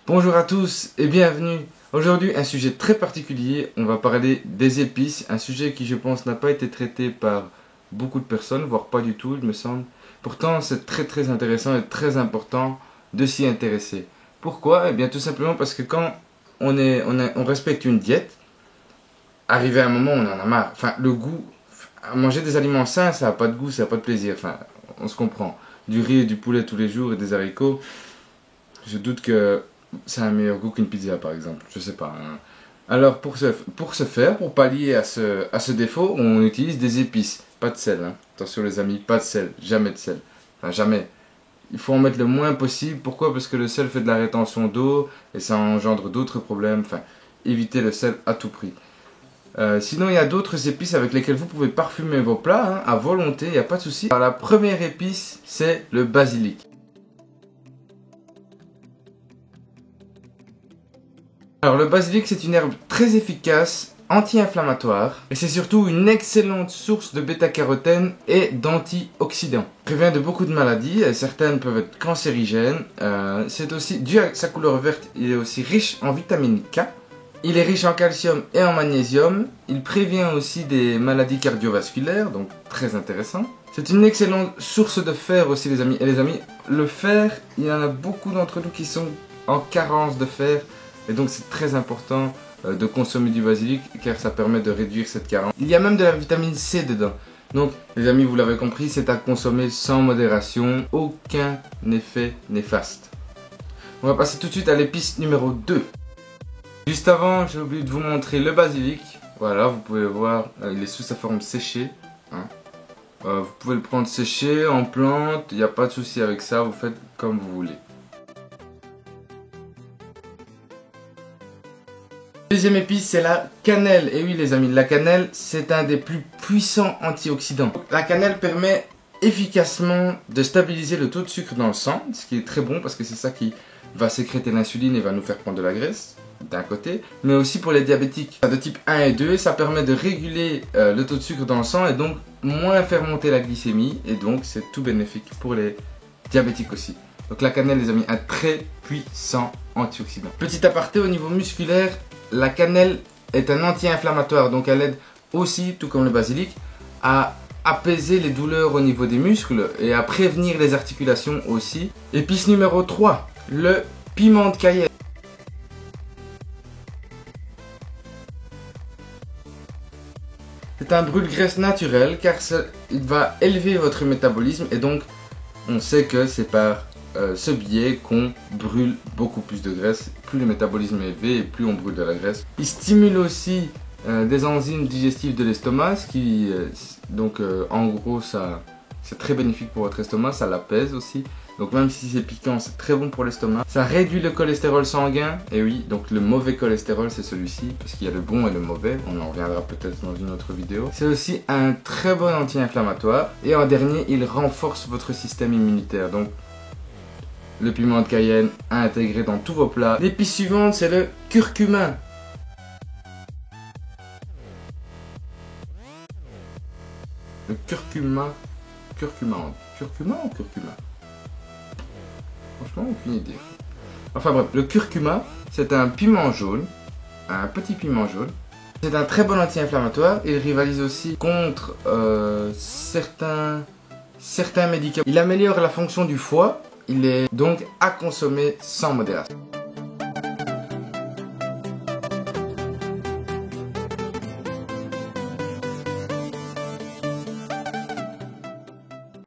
Bonjour à tous et bienvenue. Aujourd'hui, un sujet très particulier. On va parler des épices, un sujet qui, je pense, n'a pas été traité par beaucoup de personnes, voire pas du tout, il me semble. Pourtant, c'est très intéressant et très important de s'y intéresser. Pourquoi? Eh bien, tout simplement parce que quand on respecte une diète, arrivé à un moment, on en a marre. Enfin, le goût, manger des aliments sains, ça n'a pas de goût, ça n'a pas de plaisir. Enfin, on se comprend. Du riz et du poulet tous les jours et des haricots, je doute que ça a un meilleur goût qu'une pizza par exemple, je sais pas. Hein. Alors pour ce faire, pour pallier à ce défaut, on utilise des épices, pas de sel. Hein. Attention les amis, pas de sel, jamais de sel. Enfin jamais. Il faut en mettre le moins possible. Pourquoi? Parce que le sel fait de la rétention d'eau et ça engendre d'autres problèmes. Enfin, évitez le sel à tout prix. Sinon, il y a d'autres épices avec lesquelles vous pouvez parfumer vos plats hein, à volonté, il n'y a pas de souci. Alors, la première épice, c'est le basilic. Alors le basilic c'est une herbe très efficace, anti-inflammatoire et c'est surtout une excellente source de bêta-carotène et d'antioxydants. Il prévient de beaucoup de maladies, certaines peuvent être cancérigènes. C'est aussi, dû à sa couleur verte, il est aussi riche en vitamine K. Il est riche en calcium et en magnésium. Il prévient aussi des maladies cardiovasculaires, donc très intéressant. C'est une excellente source de fer aussi les amis. Et les amis, le fer, il y en a beaucoup d'entre nous qui sont en carence de fer. Et donc c'est très important de consommer du basilic car ça permet de réduire cette carence. Il y a même de la vitamine C dedans. Donc les amis, vous l'avez compris, c'est à consommer sans modération, aucun effet néfaste. On va passer tout de suite à l'épice numéro 2. Juste avant, j'ai oublié de vous montrer le basilic. Voilà, vous pouvez voir, il est sous sa forme séchée. Hein. Vous pouvez le prendre séché, en plante, il n'y a pas de souci avec ça, vous faites comme vous voulez. Deuxième épice, c'est la cannelle. Et oui les amis, la cannelle, c'est un des plus puissants antioxydants. La cannelle permet efficacement de stabiliser le taux de sucre dans le sang, ce qui est très bon parce que c'est ça qui va sécréter l'insuline et va nous faire prendre de la graisse, d'un côté. Mais aussi pour les diabétiques de type 1 et 2, ça permet de réguler le taux de sucre dans le sang et donc moins faire monter la glycémie. Et donc c'est tout bénéfique pour les diabétiques aussi. Donc la cannelle les amis, un très puissant antioxydant. Petit aparté au niveau musculaire, la cannelle est un anti-inflammatoire, donc elle aide aussi, tout comme le basilic, à apaiser les douleurs au niveau des muscles et à prévenir les articulations aussi. Épice numéro 3, le piment de Cayenne. C'est un brûle-graisse naturel car il va élever votre métabolisme et donc on sait que c'est par ce biais qu'on brûle beaucoup plus de graisse. Plus le métabolisme est élevé et plus on brûle de la graisse. Il stimule aussi des enzymes digestives de l'estomac, ce qui donc en gros c'est très bénéfique pour votre estomac, ça l'apaise aussi. Donc même si c'est piquant, c'est très bon pour l'estomac. Ça réduit le cholestérol sanguin. Et oui, donc le mauvais cholestérol c'est celui-ci, parce qu'il y a le bon et le mauvais. On en reviendra peut-être dans une autre vidéo. C'est aussi un très bon anti-inflammatoire. Et en dernier, il renforce votre système immunitaire. Donc le piment de Cayenne à intégrer dans tous vos plats. L'épice suivante, c'est le curcuma. Le curcuma. Curcuma ou curcuma? Franchement, aucune idée. Enfin bref, le curcuma, c'est un piment jaune. Un petit piment jaune. C'est un très bon anti-inflammatoire. Il rivalise aussi contre certains médicaments. Il améliore la fonction du foie. Il est donc à consommer sans modération.